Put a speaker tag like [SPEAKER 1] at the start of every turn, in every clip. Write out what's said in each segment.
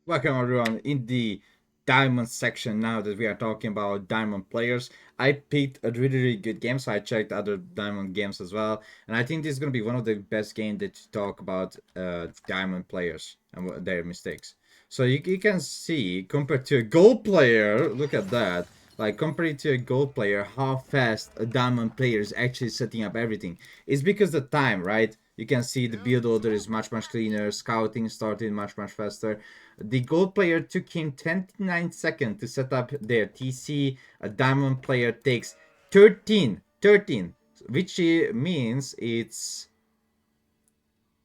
[SPEAKER 1] Welcome everyone in the diamond section. Now that we are talking about diamond players, I picked a really good game, so I checked other diamond games as well, and I think this is gonna be one of the best games that talk about diamond players and their mistakes. So you can see compared to a gold player, look at that. Like compared to a gold player, how fast a diamond player is actually setting up everything. It's because the time, right? You can see the build order is much cleaner, scouting started much faster. The gold player took him 29 seconds to set up their TC. A diamond player takes 13, which means it's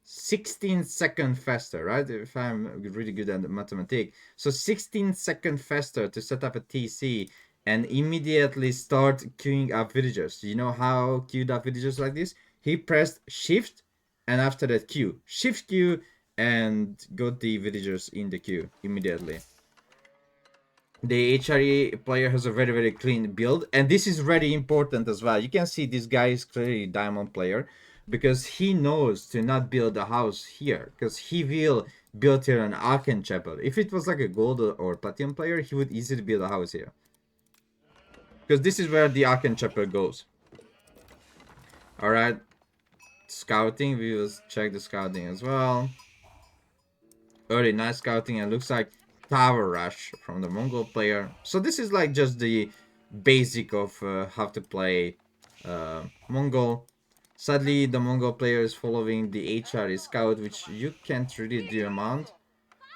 [SPEAKER 1] 16 seconds faster, right? If I'm really good at mathematics. So 16 seconds faster to set up a TC and immediately start queuing up villagers. You know how queued up villagers like this? He pressed shift and after that queue. Shift queue and got the villagers in the queue immediately. The HRE player has a very clean build, and this is very important as well. You can see this guy is clearly diamond player because he knows to not build a house here because he will build here an Arcan Chapel. If it was like a gold or platinum player, he would easily build a house here because this is where the Arcan Chapel goes. All right, scouting. We will check the scouting as well. Early nice scouting, and looks like tower rush from the Mongol player. So this is like just the basic of how to play Mongol. Sadly, the Mongol player is following the HRE scout, which you can't really do amount,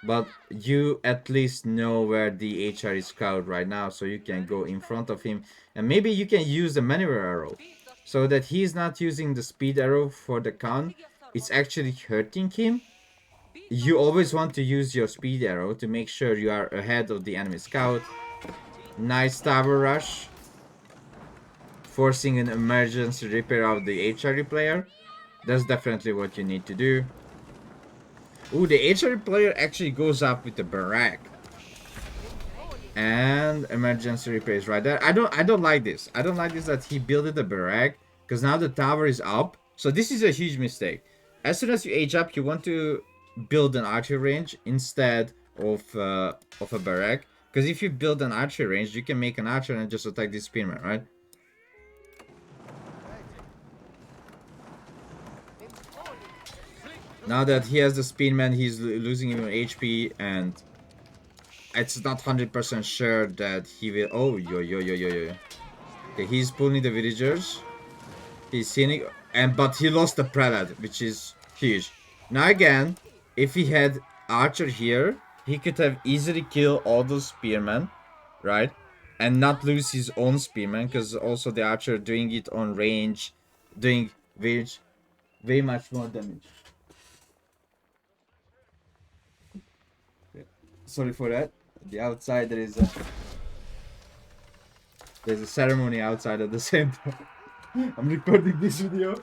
[SPEAKER 1] but you at least know where the HRE scout right now, so you can go in front of him, and maybe you can use the maneuver arrow, so that he's not using the speed arrow for the con. It's actually hurting him. You always want to use your speed arrow to make sure you are ahead of the enemy scout. Nice tower rush. Forcing an emergency repair of the HRE player. That's definitely what you need to do. Ooh, the HRE player actually goes up with the barrack. And emergency repair is right there. I don't like this. I don't like this that he built the barrack. Because now the tower is up. So this is a huge mistake. As soon as you age up, you want to build an archery range instead of a barrack. Because if you build an archery range, you can make an archer and just attack this spearman, right? Now that he has the spearman, he's losing even HP, and it's not 100% sure that he will. Oh, yo. Okay, he's pulling the villagers. He's seeing, but he lost the prelate, which is huge. Now again, if he had archer here, he could have easily killed all those spearmen, right? And not lose his own spearmen, because also the archer doing it on range, doing way much more damage. Sorry for that. The outside there's a ceremony outside at the same time. I'm recording this video.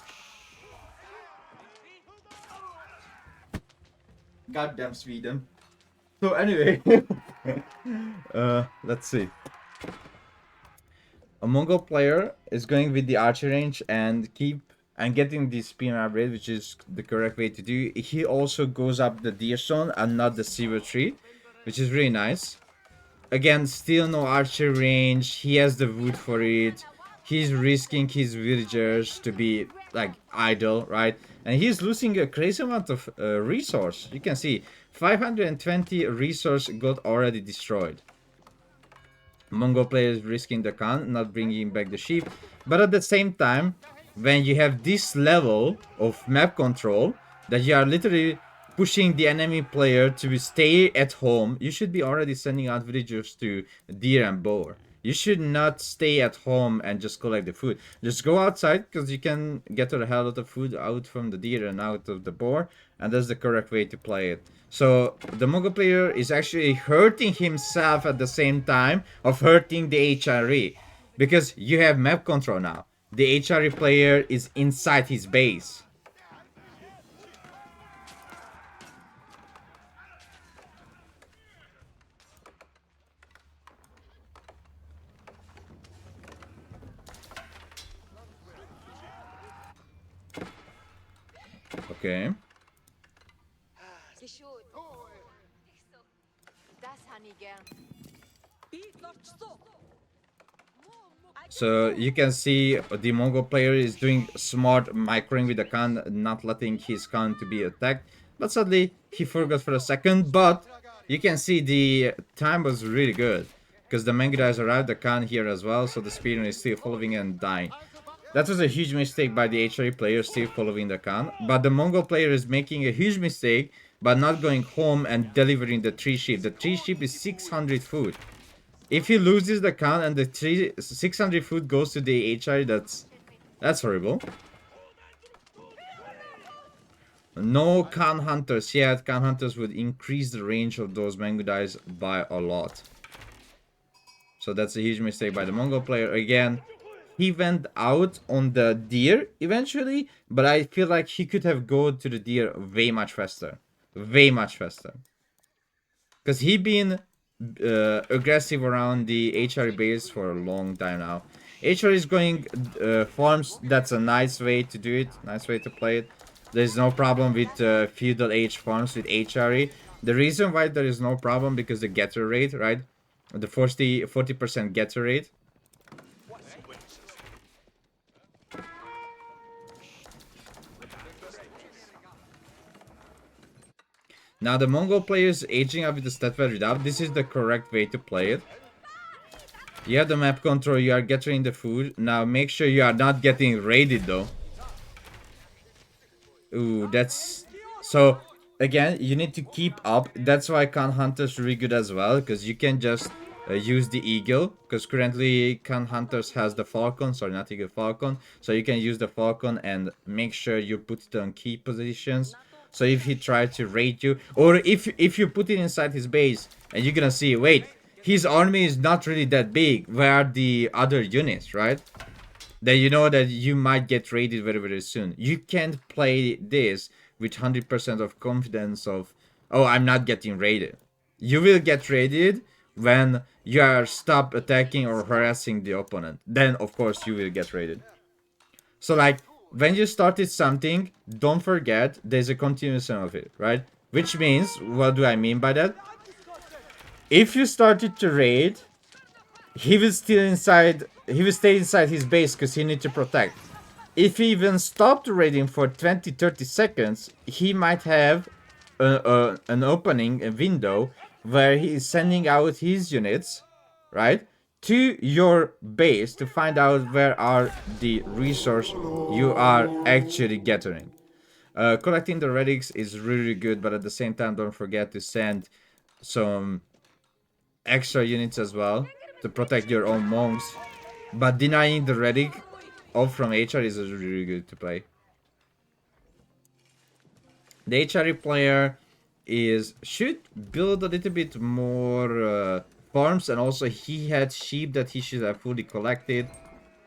[SPEAKER 1] Goddamn Sweden. So anyway, let's see. A Mongol player is going with the archer range and getting the spear upgrade, which is the correct way to do. He also goes up the deer stone and not the silver tree, which is really nice. Again, still no archer range. He has the wood for it. He's risking his villagers to be like idle, right? And he's losing a crazy amount of resource. You can see 520 resource got already destroyed. Mongol players risking the Khan, not bringing back the sheep. But at the same time, when you have this level of map control, that you are literally pushing the enemy player to stay at home, you should be already sending out villagers to deer and boar. You should not stay at home and just collect the food. Just go outside, because you can get a hell lot of food out from the deer and out of the boar, and that's the correct way to play it. So the Mongol player is actually hurting himself at the same time of hurting the HRE, because you have map control now. The HRE player is inside his base. Okay. So you can see the Mongol player is doing smart microing with the Khan, not letting his Khan to be attacked. But sadly, he forgot for a second. But you can see the time was really good. Because the Mangudais arrived, the Khan here as well. So the Spearman is still following and dying. That was a huge mistake by the HRE player still following the Khan. But the Mongol player is making a huge mistake by not going home and delivering the 3 ship. The 3 ship is 600 food. If he loses the Khan and the 600 food goes to the HRE, that's horrible. No Khan Hunters yet. Khan Hunters would increase the range of those Mangudais by a lot. So that's a huge mistake by the Mongol player. Again, he went out on the deer eventually, but I feel like he could have gone to the deer way much faster. Way much faster. Because he been aggressive around the HR base for a long time now. HR is going farms. That's a nice way to do it. Nice way to play it. There's no problem with feudal age farms with HRE. The reason why there is no problem because the getter rate, right? The 40% getter rate. Now the Mongol player is aging up with the stat value up. This is the correct way to play it. You have the map control, you are getting the food. Now make sure you are not getting raided though. Ooh, that's... So, again, you need to keep up. That's why Khan Hunter's really good as well. Because you can just use the Eagle. Because currently Khan Hunters has the Falcon. Sorry, not Eagle, Falcon. So you can use the Falcon and make sure you put it on key positions. So if he tries to raid you, or if you put it inside his base, and you're gonna see, wait, his army is not really that big. Where are the other units, right? Then you know that you might get raided very, very soon. You can't play this with 100% of confidence of, oh, I'm not getting raided. You will get raided when you are stop attacking or harassing the opponent. Then, of course, you will get raided. So, like, when you started something, don't forget there's a continuation of it, right? Which means, what do I mean by that? If you started to raid, he will stay inside his base because he needs to protect. If he even stopped raiding for 20-30 seconds, he might have an opening, a window, where he is sending out his units, right, to your base to find out where are the resource you are actually gathering. Collecting the relics is really good, but at the same time, don't forget to send some extra units as well to protect your own monks. But denying the relic off from HR is really good to play. The HRE player should build a little bit more farms, and also he had sheep that he should have fully collected,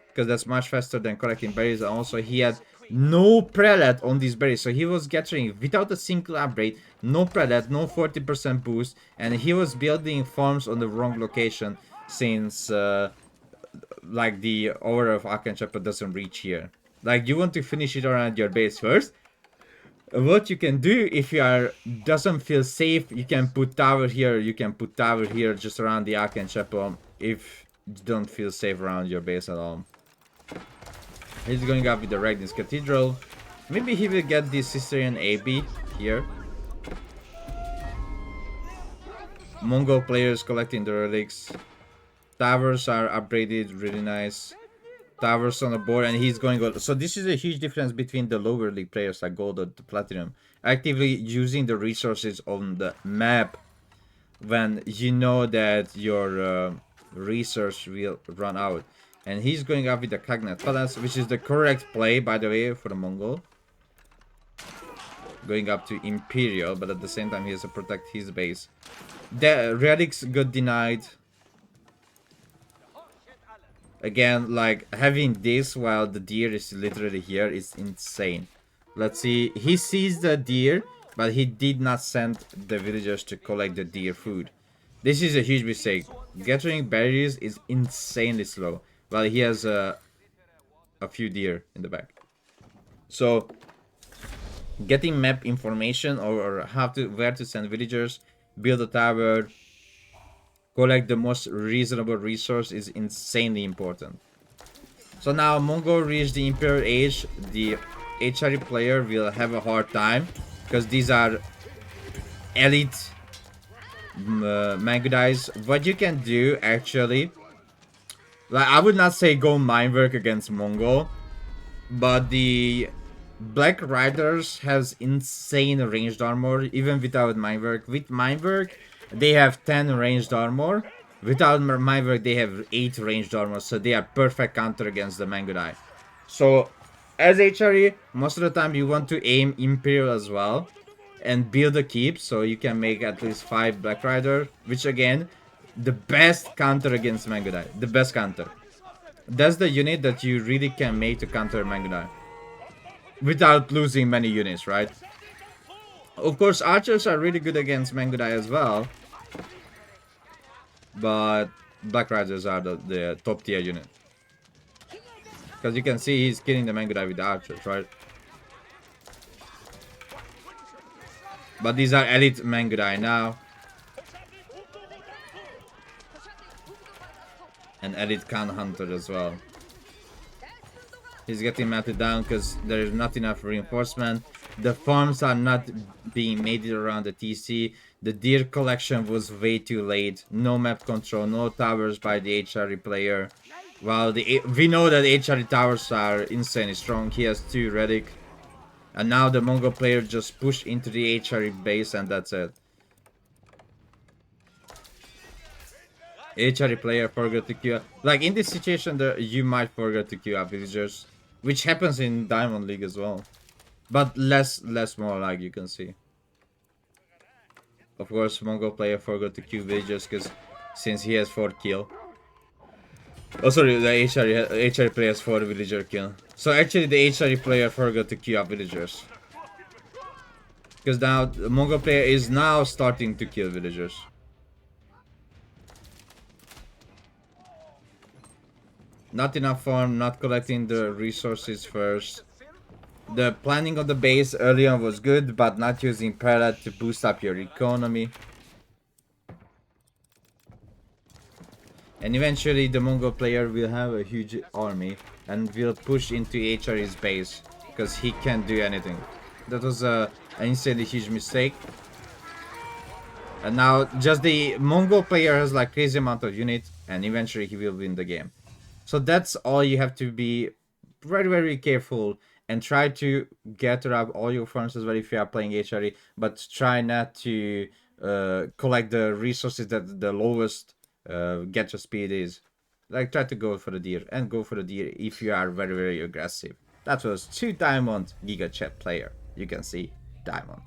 [SPEAKER 1] because that's much faster than collecting berries. And also he had no prelate on these berries, so he was gathering without a single upgrade, no prelate, no 40% boost, and he was building farms on the wrong location since like the aura of Akan Chapel doesn't reach here. Like, you want to finish it around your base first. What you can do if you are doesn't feel safe, you can put tower here, you can put tower here just around the Akan Chapel if you don't feel safe around your base at all. He's going up with the Ragnis Cathedral. Maybe he will get the Cistercian AB here. Mongol players collecting the relics. Towers are upgraded, really nice. Towers on the board, and he's going gold. So this is a huge difference between the lower league players like gold or platinum. Actively using the resources on the map when you know that your resource will run out. And he's going up with the Kagnat Palace, which is the correct play, by the way, for the Mongol. Going up to Imperial, but at the same time he has to protect his base. The Relics got denied. Again, like, having this while the deer is literally here is insane. Let's see. He sees the deer, but he did not send the villagers to collect the deer food. This is a huge mistake. Gathering berries is insanely slow, while he has a few deer in the back. So, getting map information or where to send villagers, build a tower, collect the most reasonable resource is insanely important. So now Mongo reached the Imperial age, the HRE player will have a hard time because these are elite Mangudais. What you can do actually, like I would not say go mine work against Mongo, but the Black Riders has insane ranged armor even without mine work. With mine work, they have 10 ranged armor. Without mine work, they have 8 ranged armor, so they are perfect counter against the Mangudai. So as HRE, most of the time you want to aim Imperial as well and build a keep so you can make at least 5 Black Rider, which again, the best counter against Mangudai. The best counter. That's the unit that you really can make to counter Mangudai without losing many units, right? Of course, archers are really good against Mangudai as well, but Black Riders are the top tier unit. Because you can see he's killing the Mangudai with the archers, right? But these are elite Mangudai now. And elite Khan Hunter as well. He's getting melted down because there is not enough reinforcement. The farms are not being made around the TC. The deer collection was way too late. No map control, no towers by the HRE player. While we know that HRE towers are insanely strong. He has 2 Relic. And now the Mongol player just pushed into the HRE base and that's it. HRE player forgot to queue up. Like in this situation, you might forget to queue up villagers. Which happens in Diamond League as well. But less more like you can see. Of course, Mongol player forgot to queue villagers because since he has 4 kill. Oh sorry, the HRE player has 4 villager kill. So actually the HRE player forgot to queue up villagers. Because now the Mongol player is now starting to kill villagers. Not enough farm, not collecting the resources first. The planning of the base early on was good, but not using Parrot to boost up your economy. And eventually the Mongol player will have a huge army and will push into HRE's base because he can't do anything. That was an insanely huge mistake. And now just the Mongol player has like crazy amount of units and eventually he will win the game. So that's all you have to be very careful and try to gather up all your farms as well if you are playing HRE, but try not to collect the resources that the lowest gather speed is. Like try to go for the deer and go for the deer if you are very aggressive. That was 2 Diamond Giga Chat player. You can see Diamond.